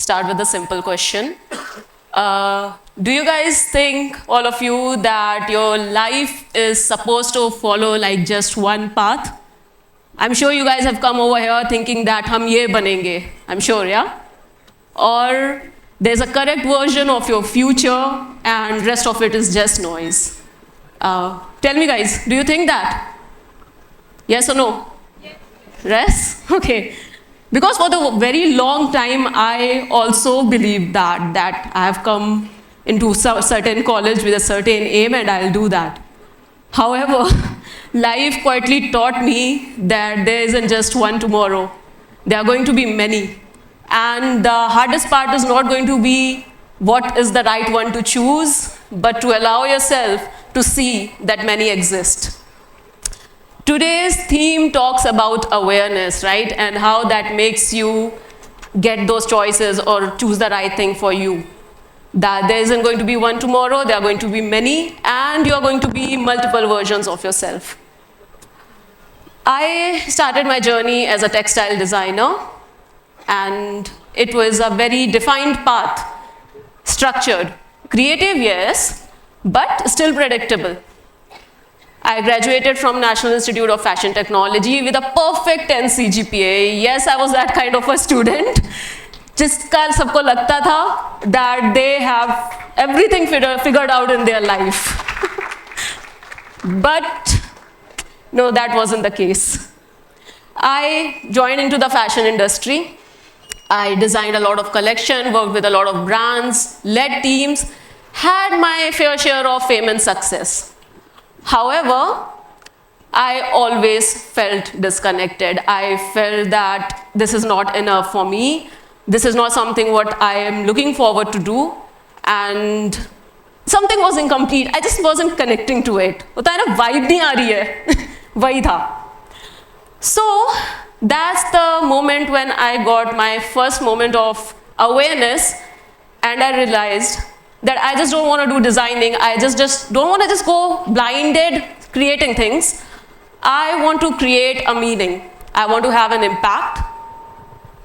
start with a simple question. Do you guys think, all of you, that your life is supposed to follow like just one path? I'm sure you guys have come over here thinking that hum ye banenge. I'm sure, yeah? Or there's a correct version of your future and rest of it is just noise. Tell me guys, do you think that? Yes or no? Yes. Okay. Because for the very long time, I also believed that I have come into certain college with a certain aim and I'll do that. However, life quietly taught me that there isn't just one tomorrow. There are going to be many. And the hardest part is not going to be what is the right one to choose, but to allow yourself to see that many exist. Today's theme talks about awareness, right? And how that makes you get those choices or choose the right thing for you. That there isn't going to be one tomorrow, there are going to be many, and you are going to be multiple versions of yourself. I started my journey as a textile designer, and it was a very defined path, structured. Creative, yes, but still predictable. I graduated from National Institute of Fashion Technology with a perfect 10 CGPA. Yes, I was that kind of a student. जिसका सबको लगता था that they have everything figured out in their life. But no, that wasn't the case. I joined into the fashion industry. I designed a lot of collection, worked with a lot of brands, led teams, had my fair share of fame and success. However, I always felt disconnected. I felt that this is not enough for me. This is not something what I am looking forward to do. And something was incomplete. I just wasn't connecting to it. होता है ना, vibe नहीं आ रही है. वही था. So that's the moment when I got my first moment of awareness, and I realized that I just don't want to do designing. I just don't want to just go blinded creating things. I want to create a meaning. I want to have an impact.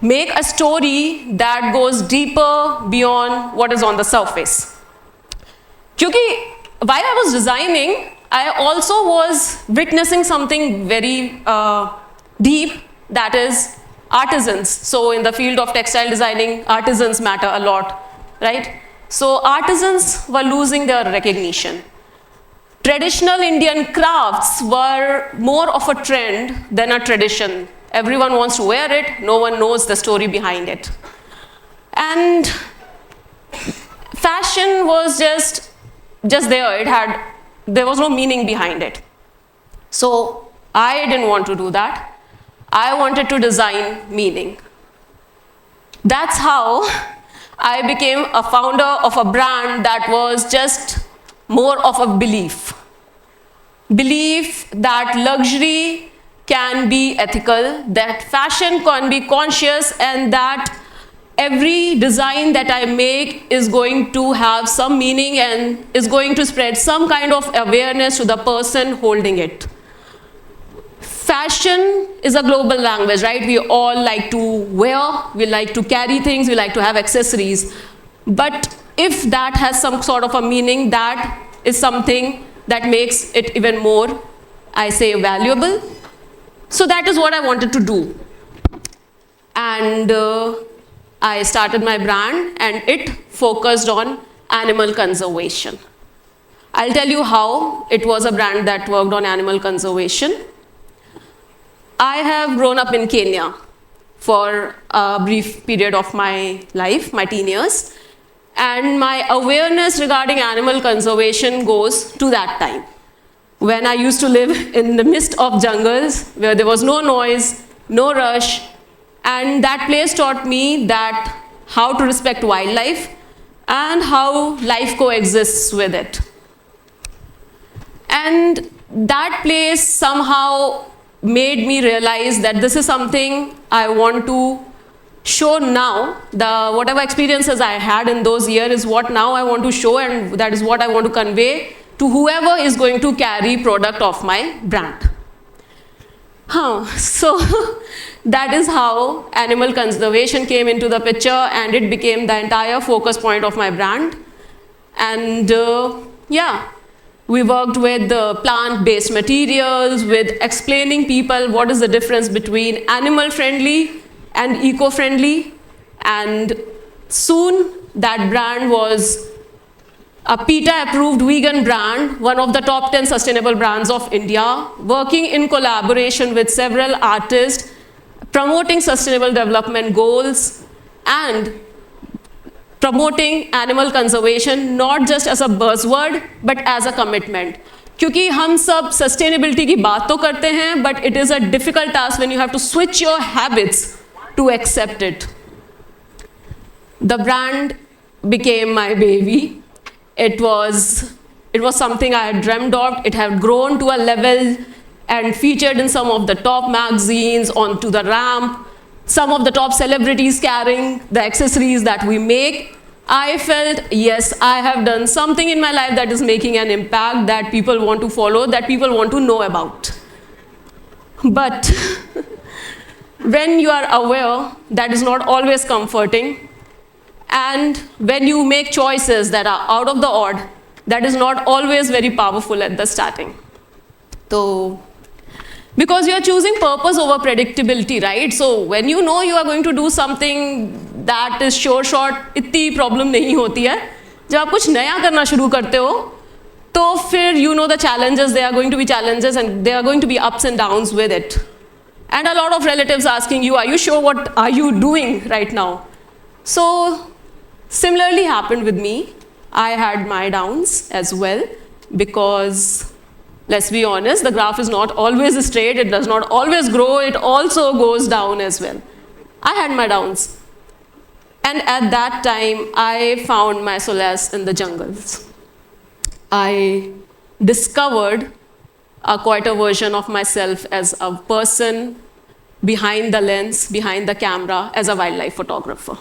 Make a story that goes deeper beyond what is on the surface. Because while I was designing, I also was witnessing something very deep, that is artisans. So in the field of textile designing, artisans matter a lot, right? So artisans were losing their recognition. Traditional Indian crafts were more of a trend than a tradition. Everyone wants to wear it, no one knows the story behind it. And fashion was just there, there was no meaning behind it. So I didn't want to do that. I wanted to design meaning. That's how I became a founder of a brand that was just more of a belief. Belief that luxury can be ethical, that fashion can be conscious, and that every design that I make is going to have some meaning and is going to spread some kind of awareness to the person holding it. Fashion is a global language, right? We all like to wear, we like to carry things, we like to have accessories. But if that has some sort of a meaning, that is something that makes it even more, I say, valuable. So that is what I wanted to do. And I started my brand, and it focused on animal conservation. I'll tell you how it was a brand that worked on animal conservation. I have grown up in Kenya for a brief period of my life, my teen years, and my awareness regarding animal conservation goes to that time, when I used to live in the midst of jungles, where there was no noise, no rush, and that place taught me that how to respect wildlife and how life coexists with it. And that place somehow made me realize that this is something I want to show now. Whatever experiences I had in those years is what now I want to show, and that is what I want to convey to whoever is going to carry product of my brand. So that is how animal conservation came into the picture, and it became the entire focus point of my brand. And yeah, we worked with plant-based materials, with explaining people what is the difference between animal-friendly and eco-friendly. And soon that brand was a PETA-approved vegan brand, one of the top 10 sustainable brands of India, working in collaboration with several artists, promoting sustainable development goals, and promoting animal conservation not just as a buzzword but as a commitment. क्योंकि हम सब sustainability की बात तो करते हैं, but it is a difficult task when you have to switch your habits to accept it. The brand became my baby. It was something I had dreamed of. It had grown to a level and featured in some of the top magazines, onto the ramp, some of the top celebrities carrying the accessories that we make. I felt, yes, I have done something in my life that is making an impact, that people want to follow, that people want to know about. But when you are aware, that is not always comforting. And when you make choices that are out of the odd, that is not always very powerful at the starting. So, because you are choosing purpose over predictability, right? So when you know you are going to do something that is sure shot, इतनी problem नहीं होती है. जब आप कुछ नया करना शुरू करते हो, तो फिर you know the challenges, there are going to be challenges and there are going to be ups and downs with it. And a lot of relatives asking you, are you sure what are you doing right now? So similarly happened with me. I had my downs as well, because let's be honest, the graph is not always straight, it does not always grow, it also goes down as well. I had my downs. And at that time, I found my solace in the jungles. I discovered a quieter version of myself as a person behind the lens, behind the camera, as a wildlife photographer.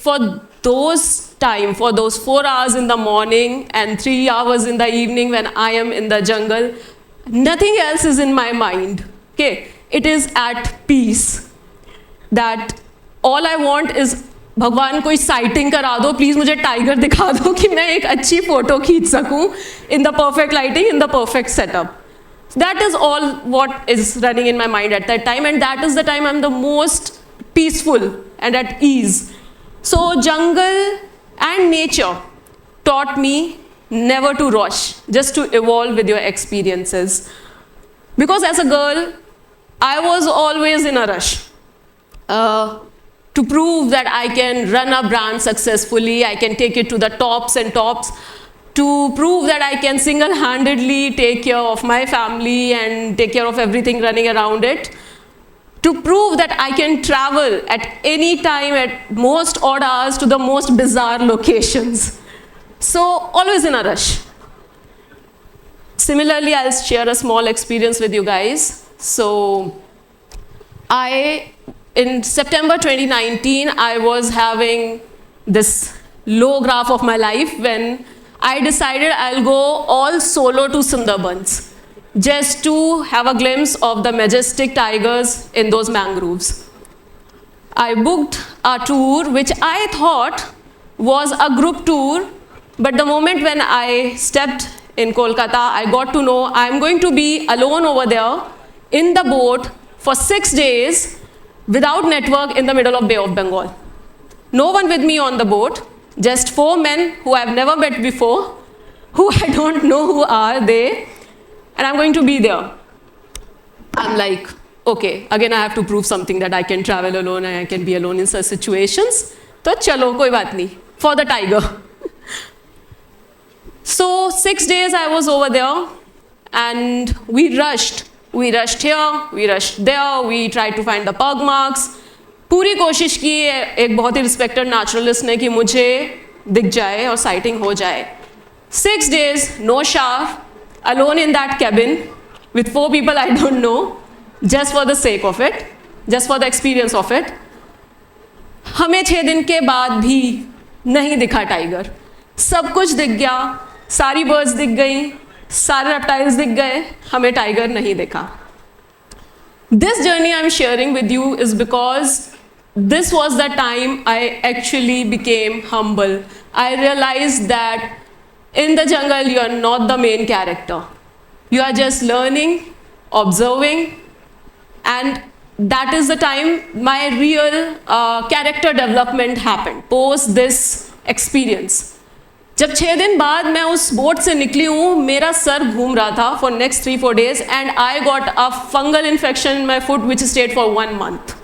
For those 4 hours in the morning and 3 hours in the evening when I am in the jungle, nothing else is in my mind. Okay? It is at peace. That all I want is, भगवान कोई sighting करा दो, please मुझे tiger दिखा दो कि मैं एक अच्छी photo खींच सकूं in the perfect lighting, in the perfect setup. That is all what is running in my mind at that time, and that is the time I'm the most peaceful and at ease. So jungle and nature taught me never to rush, just to evolve with your experiences. Because as a girl, I was always in a rush to prove that I can run a brand successfully, I can take it to the tops and tops, to prove that I can single-handedly take care of my family and take care of everything running around it, to prove that I can travel at any time, at most odd hours, to the most bizarre locations. So, always in a rush. Similarly, I'll share a small experience with you guys. So, in September 2019, I was having this low graph of my life when I decided I'll go all solo to Sundarbans, just to have a glimpse of the majestic tigers in those mangroves. I booked a tour which I thought was a group tour, but the moment when I stepped in Kolkata, I got to know I'm going to be alone over there in the boat for 6 days without network in the middle of Bay of Bengal. No one with me on the boat, just 4 men who I've never met before, who I don't know who are they, and I'm going to be there. I'm like, okay, again I have to prove something, that I can travel alone and I can be alone in such situations. So chalo, koi baat nahi, for the tiger. So 6 days I was over there, and we rushed. We rushed here, we rushed there, we tried to find the pug marks. पूरी कोशिश की एक बहुत ही respected naturalist ने कि मुझे दिख जाए और साइटिंग हो जाए. 6 days, no shower, alone in that cabin with 4 people I don't know, just for the sake of it, just for the experience of it. हमें 6 दिन के बाद भी नहीं दिखा टाइगर. सब कुछ दिख गया, सारी बर्ड्स दिख गई, सारे रेप्टाइल्स दिख गए, हमें टाइगर नहीं दिखा. This journey I'm sharing with you is because this was the time I actually became humble. I realized that in the jungle, you are not the main character. You are just learning, observing, and that is the time my real character development happened, post this experience. जब 6 दिन बाद मैं उस boat से निकली हूँ, मेरा sir घूम रहा था for next 3-4 days and I got a fungal infection in my foot which stayed for 1 month.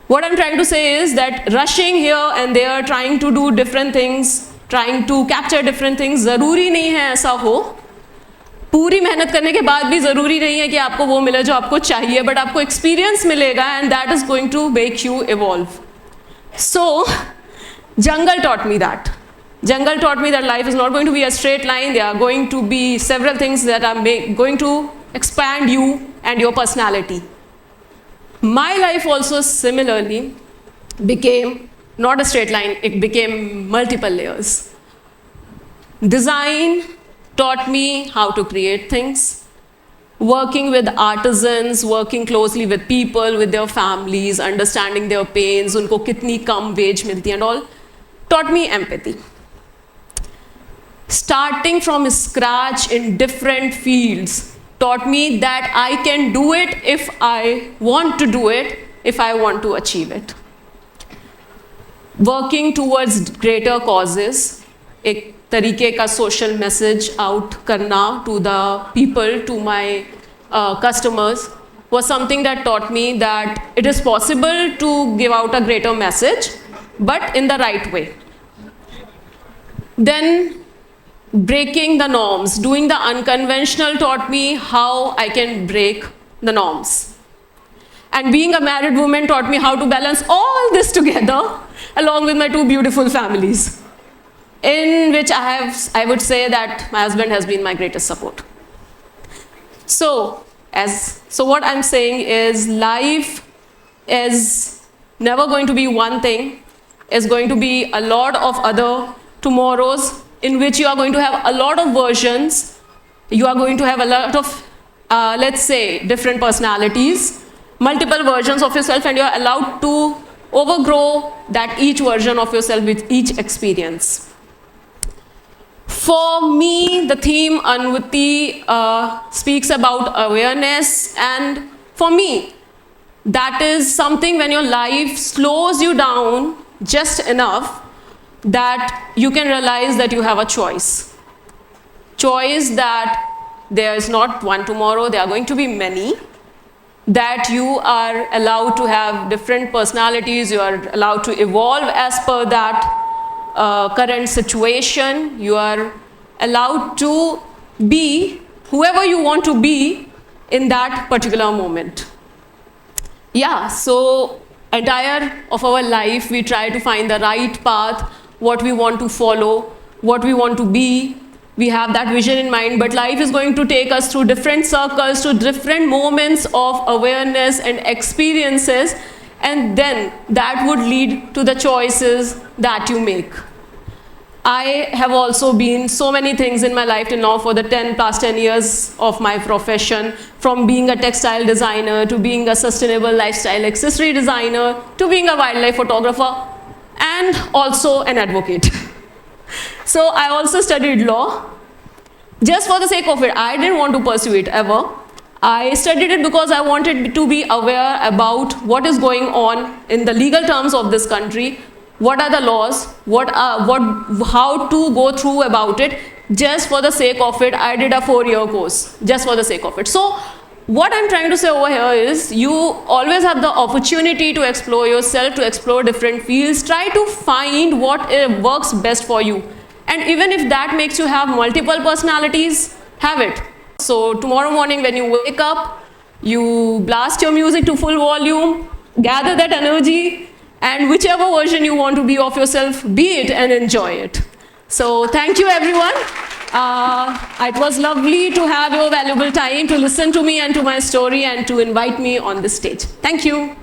What I'm trying to say is that rushing here and there, trying to do different things, trying to capture different things, ज़रूरी नहीं है ऐसा हो. पूरी मेहनत करने के बाद भी ज़रूरी नहीं है कि आपको वो मिले जो आपको चाहिए, बट आपको एक्सपीरियंस मिलेगा and that is going to make you evolve. So, jungle taught me that. Jungle taught me that life is not going to be a straight line. There are going to be several things that are going to expand you and your personality. My life also similarly became not a straight line, it became multiple layers. Design taught me how to create things. Working with artisans, working closely with people, with their families, understanding their pains, unko kitni kam wage milti and all, taught me empathy. Starting from scratch in different fields taught me that I can do it if I want to do it, if I want to achieve it. Working towards greater causes, एक तरीके का social message out करना to the people, to my customers, was something that taught me that it is possible to give out a greater message, but in the right way. Then breaking the norms, doing the unconventional taught me how I can break the norms. And being a married woman taught me how to balance all this together along with my 2 beautiful families, in which I would say that my husband has been my greatest support. So what I'm saying is life is never going to be one thing, it's going to be a lot of other tomorrows in which you are going to have a lot of versions, you are going to have a lot of, let's say, different personalities, multiple versions of yourself, and you are allowed to overgrow that each version of yourself with each experience. For me, the theme Anvuti speaks about awareness, and for me, that is something when your life slows you down just enough that you can realize that you have a choice. Choice that there is not one tomorrow, there are going to be many, that you are allowed to have different personalities, you are allowed to evolve as per that current situation, you are allowed to be whoever you want to be in that particular moment. Yeah, so entire of our life we try to find the right path, what we want to follow, what we want to be. We have that vision in mind, but life is going to take us through different circles, to different moments of awareness and experiences, and then that would lead to the choices that you make. I have also been so many things in my life till now for the past 10 years of my profession, from being a textile designer, to being a sustainable lifestyle accessory designer, to being a wildlife photographer, and also an advocate. So I also studied law. Just for the sake of it, I didn't want to pursue it ever. I studied it because I wanted to be aware about what is going on in the legal terms of this country, what are the laws, how to go through about it. Just for the sake of it, I did a 4-year course, just for the sake of it. So what I'm trying to say over here is you always have the opportunity to explore yourself, to explore different fields. Try to find what works best for you. And even if that makes you have multiple personalities, have it. So tomorrow morning when you wake up, you blast your music to full volume, gather that energy, and whichever version you want to be of yourself, be it and enjoy it. So thank you everyone. It was lovely to have your valuable time to listen to me and to my story and to invite me on this stage. Thank you.